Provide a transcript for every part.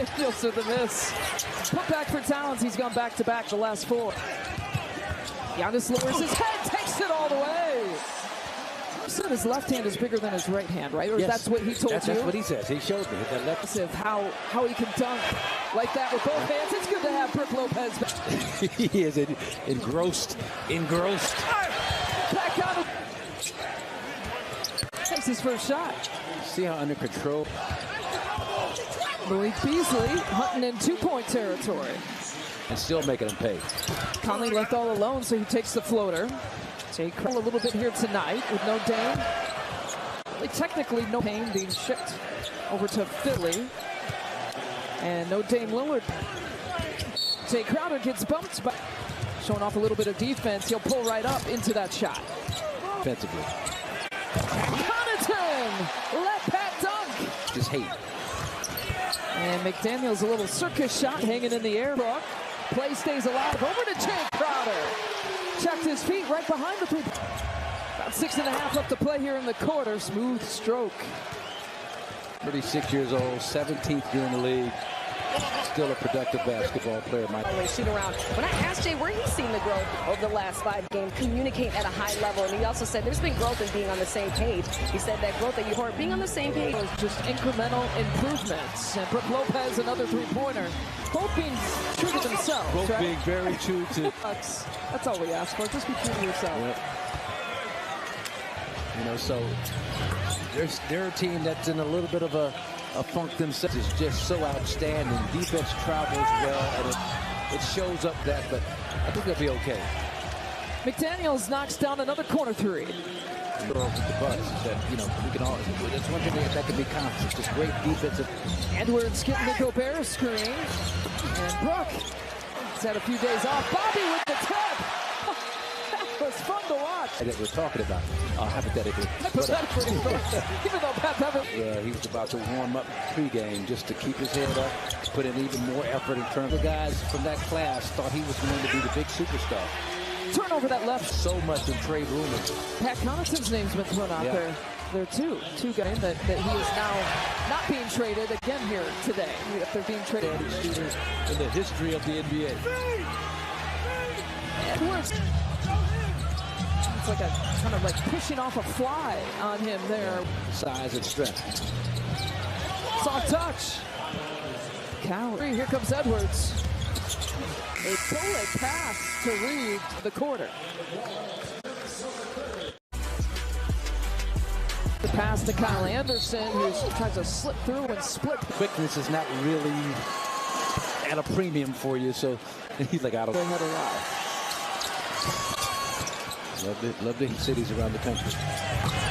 McDaniels with the miss. Put back for Towns. He's gone back-to-back the last 4. Giannis lowers his head, takes it all the way. You said his left hand is bigger than his right hand, right? Or yes, that's what he told you? That's what he says. He showed me that left. How he can dunk like that with both hands. It's good to have Brook Lopez back. He is engrossed. Back out. Takes his first shot. See how under control. Malik Beasley hunting in 2-point territory. And still making him pay. Conley left all alone, so he takes the floater. Jay Crowder a little bit here tonight with no Dame. Really technically no Payne being shipped over to Philly. And no Dame Lillard. Jay Crowder gets bumped, but showing off a little bit of defense. He'll pull right up into that shot. Offensively. Connaughton! Let Pat dunk! Just hate. And McDaniels a little circus shot hanging in the air. Brook. Play stays alive. Over to Jay Crowder. Checked his feet right behind the 3. About 6.5 left to play here in the quarter. Smooth stroke. 36 years old, 17th year in the league. Still a productive basketball player. Always shoot around. When I asked Jay where he's seen the growth over the last 5 games, communicate at a high level, and he also said there's been growth in being on the same page. He said that growth that you heard, being on the same page. Just incremental improvements. And Brook Lopez, another 3-pointer. Both being true to themselves. Both right? being very true to. That's all we ask for. Just be true to yourself. Yep. You know, so they're a team that's in a little bit of a funk themselves. Is just so outstanding. Defense travels well, and it shows up that, but I think they'll be okay. McDaniels knocks down another corner 3. With the Bucks, that, you know, we can all. That's one thing that can be constant. Just great defensive. Edwards getting the Gobert screen, and Brook has had a few days off. Bobby with the tip. That was fun to watch. That we're talking about, hypothetically. Even though Pat Beverly. Yeah, he was about to warm up pregame just to keep his head up, put in even more effort in terms of guys from that class thought he was going to be the big superstar. Turnover that left. So much in trade rumors. Pat Connaughton's name's been thrown out there. There are two guys that he is now not being traded again here today. If they're being traded. Shooters in the history of the NBA. Edwards. It's like a kind of like pushing off a fly on him there. Size and strength. Soft touch. Cowrie. Here comes Edwards. A bullet pass to Reed, the quarter. The pass to Kyle Anderson, who tries to slip through and split. Quickness is not really at a premium for you, so he's like out of. They had a lot. Love the cities around the country.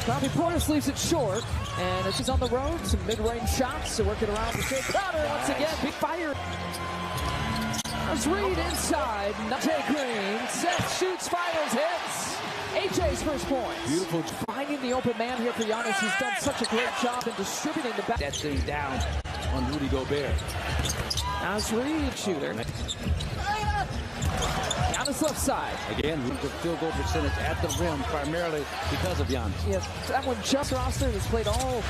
Bobby Portis leaves it short, and as he's on the road, some mid-range shots to work it around for Jay Crowder once again. Big fire. As Reed inside, Jay Green, Seth shoots, fires, hits. AJ's first point. Beautiful. Finding the open man here for Giannis. He's done such a great job in distributing the back. That thing down on Rudy Gobert. As Reed, shooter. Giannis left side. Again, the field goal percentage at the rim primarily because of Giannis. Yeah, that one just rostered has played all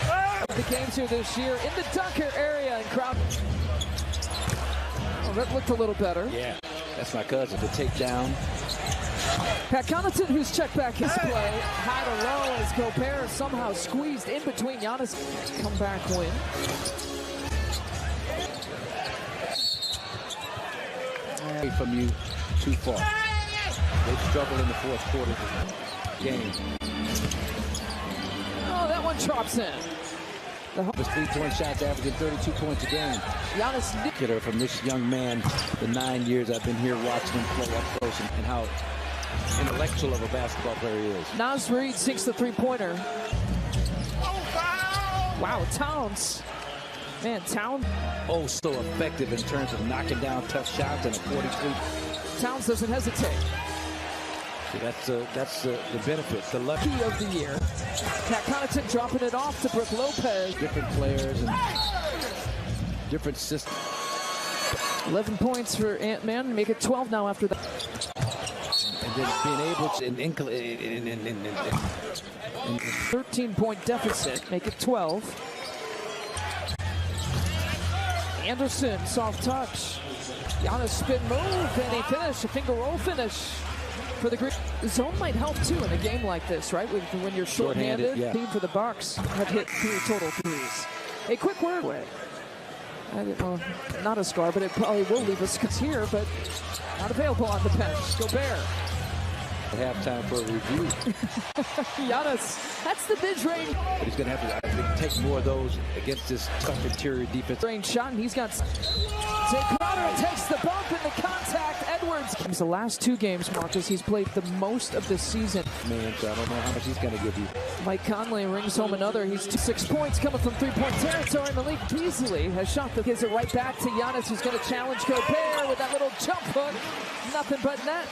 of the games here this year in the dunker area, and Crowder. Oh, that looked a little better. Yeah, that's my cousin. The takedown. Pat Connaughton, who's checked back his play, high to low as Gobert somehow squeezed in between Giannis. Comeback win. Away from you too far. They struggled in the fourth quarter of the game. Oh, that one drops in. The 3-point shots averaging 32 points a game. Giannis Killer from this young man, the 9 years I've been here watching him play up close and how intellectual of a basketball player he is. Naz Reid sinks the 3-pointer. Wow, Towns. Man, Towns. Oh, so effective in terms of knocking down tough shots and a 43. Towns doesn't hesitate. So that's the benefit, the lucky of the year. Pat Connaughton dropping it off to Brook Lopez. Different players and different systems. 11 points for Ant-Man. Make it 12 now after that. And then being able to 13-point deficit. Make it 12. Anderson, soft touch. Giannis spin move, and he finished. A finger roll finish for the Green. The zone might help too in a game like this, right? When you're short-handed. Yeah. Team for the Bucks have hit 3 total threes. A quick word. Well, not a scar, but it probably will leave us here, but not available on the bench. Gobert. Halftime for a review. Giannis, that's the mid-range. But he's going to have to, I think, take more of those against this tough interior defense. Range shot, and he's got Jay Crowder takes the bump in the contact. Edwards. The last 2 games, Marcus, he's played the most of this season. Man, so I don't know how much he's going to give you. Mike Conley rings home another. He's 6 points coming from 3-point territory. Malik Beasley has shot gives it right back to Giannis, who's going to challenge Gobert with that little jump hook. Nothing but net.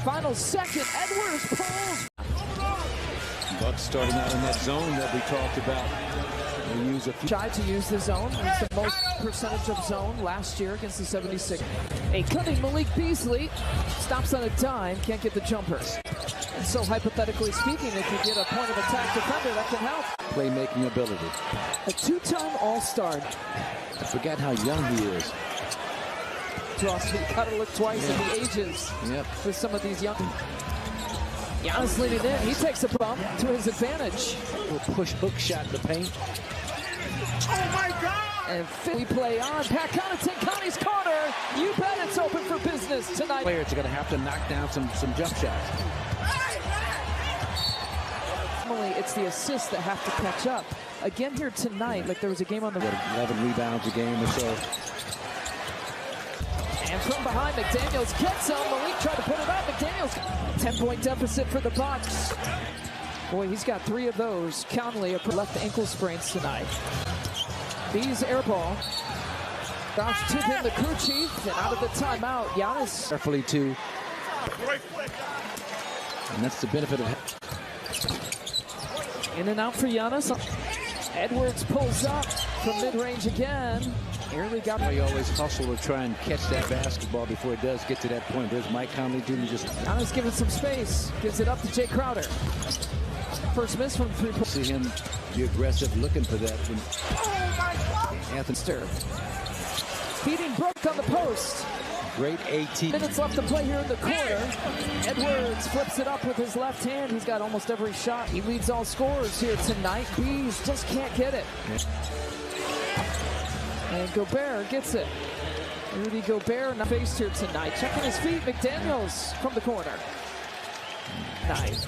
Final second, Edwards pulls. Bucks starting out in that zone that we talked about. They use tried to use the zone. It's the most percentage of zone last year against the 76. A cutting Malik Beasley stops on a dime, can't get the jumpers. And so hypothetically speaking, if you get a point of attack defender, that can help. Playmaking ability. A 2-time All-Star. I forgot how young he is. Ross, you gotta look twice at the ages for some of these young. Giannis leaning in. He takes a bump to his advantage. A little push hook shot in the paint. Oh my God! And we play on. Pat Connaughton, Connie's corner. You bet it's open for business tonight. Players are going to have to knock down some jump shots. Normally, it's the assists that have to catch up. Again here tonight, like there was a game on the 11 rebounds a game or so. And from behind, McDaniels gets him. Malik tried to put it up. McDaniels, 10-point deficit for the Bucks. Boy, he's got 3 of those. Conley left ankle sprains tonight. Bees air ball. Josh tip in the crew chief, and out of the timeout, Giannis. Carefully too. And that's the benefit of. In and out for Giannis. Edwards pulls up from mid-range again. Early got. You always hustle to try and catch that basketball before it does get to that point. There's Mike Conley Jr. just. Giannis giving some space. Gives it up to Jay Crowder. First miss from 3 points. See him be aggressive, looking for that. Anthony Stir. Feeding broke on the post. Great 18 minutes left to play here in the corner. Edwards flips it up with his left hand. He's got almost every shot. He leads all scorers here tonight. Bees just can't get it. And Gobert gets it. Rudy Gobert not faced here tonight. Checking his feet. McDaniels from the corner. Nice.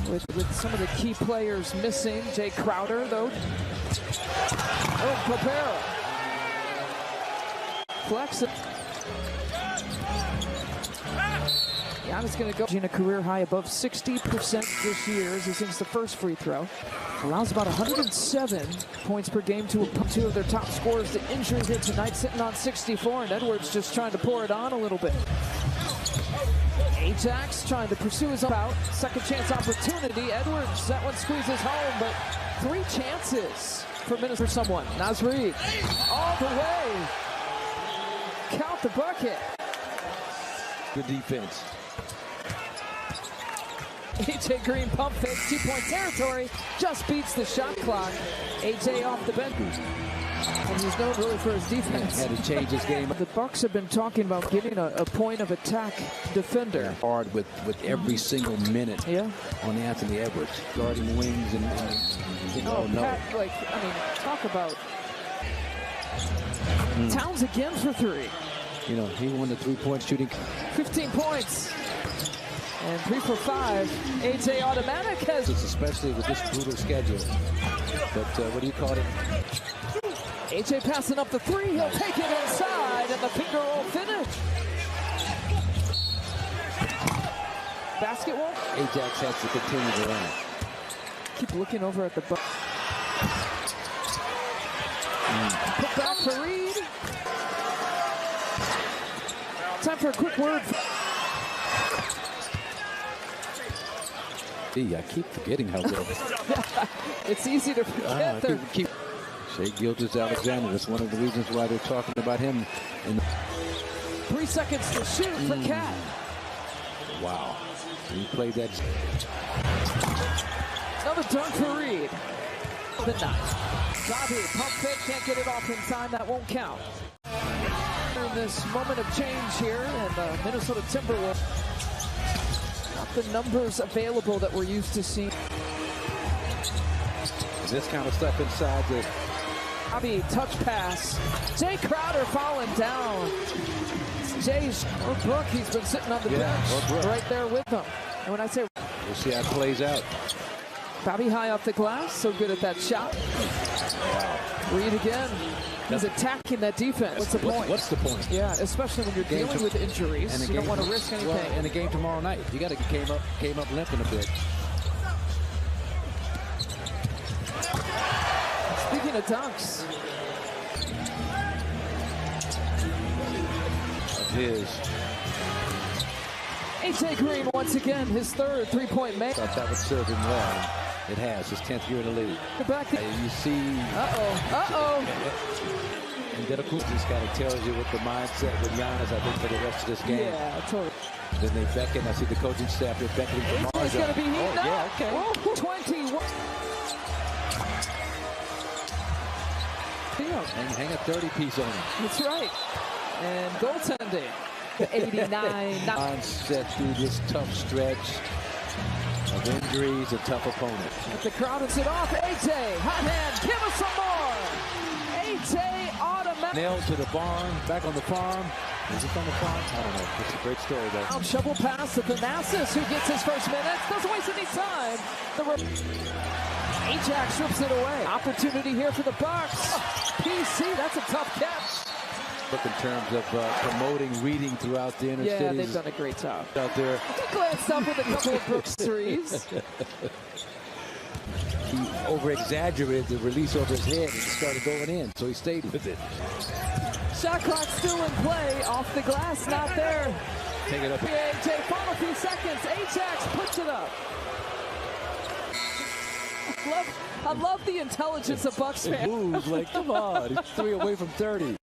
With some of the key players missing. Jay Crowder, though. Oh, Gobert. Flex it. Giannis going to go in a career high above 60% this year as he sinks the first free throw. Allows about 107 points per game to 2 of their top scorers to injury here tonight, sitting on 64, and Edwards just trying to pour it on a little bit. Ajax trying to pursue his out. Second chance opportunity. Edwards, that one squeezes home, but 3 chances for minutes for someone. Naz Reid all the way. Count the bucket. Good defense. AJ Green pump fake, 2-point territory, just beats the shot clock. AJ off the bench. And he's known really for his defense. Had to change his game. The Bucks have been talking about getting a point of attack defender. Hard with every single minute on Anthony Edwards. Guarding wings and Pat, like, I mean, talk about Towns again for 3. You know, he won the 3-point shooting. 15 points. And 3 for 5. AJ automatic has. Especially with this brutal schedule. But what do you call it? AJ passing up the 3. He'll take it inside, and the finger roll finish. Basket won't. Ajax has to continue to run. Keep looking over at the Bucks. Put back for Reed. Time for a quick word. I keep forgetting how good. It's easy to forget. Shai Gilgeous-Alexander. That's one of the reasons why they're talking about him. 3 seconds to shoot for Cat. Wow. He played that. Another dunk for Reed. The 9. Bobby, pump fake, can't get it off in time. That won't count. In this moment of change here, and the Minnesota Timberwolves, not the numbers available that we're used to seeing. This kind of stuff inside the Bobby, touch pass. Jay Crowder falling down. Jay's or Brooke, he's been sitting on the bench right there with them. And when I say, we'll see how it plays out. Bobby high off the glass, so good at that shot. Reed again. He's attacking that defense. What's the point? What's the point? Yeah, especially when you're dealing with injuries. And you don't want to risk anything. Well, in the game tomorrow night, you got to came up limping a bit. Speaking of dunks, his AJ Green once again, his third three-point make. Thought that would serve him well. It has, his 10th year in the league. Back you see. And Delacoop just kind of tells you what the mindset with Giannis, I think, for the rest of this game. Yeah, totally. Then they beckon. I see the coaching staff, they're beckoning for Marja. He's going to be heating up. Yeah, okay. Whoa, 21. And hang a 30-piece on him. That's right. And goaltending. 89. Mindset through this tough stretch of injuries, a tough opponent. But the crowd is it off. AJ, hot hand, give us some more. AJ automatic. Nailed to the barn, back on the farm. Is it on the farm? I don't know. It's a great story, though. Shovel pass to Thanasis, who gets his first minutes. Doesn't waste any time. Ajax strips it away. Opportunity here for the Bucks. PC, that's a tough catch. Look in terms of promoting reading throughout the inner cities. Yeah, they've done a great job. Out there. He glanced up with a couple of Brooks threes. He over-exaggerated the release over his head and started going in, so he stayed with it. Shot clock still in play. Off the glass, not there. Take it up. AJ, final few seconds. Ajax puts it up. I love the intelligence of Bucks fans. Moves like, come on, he's 3 away from 30.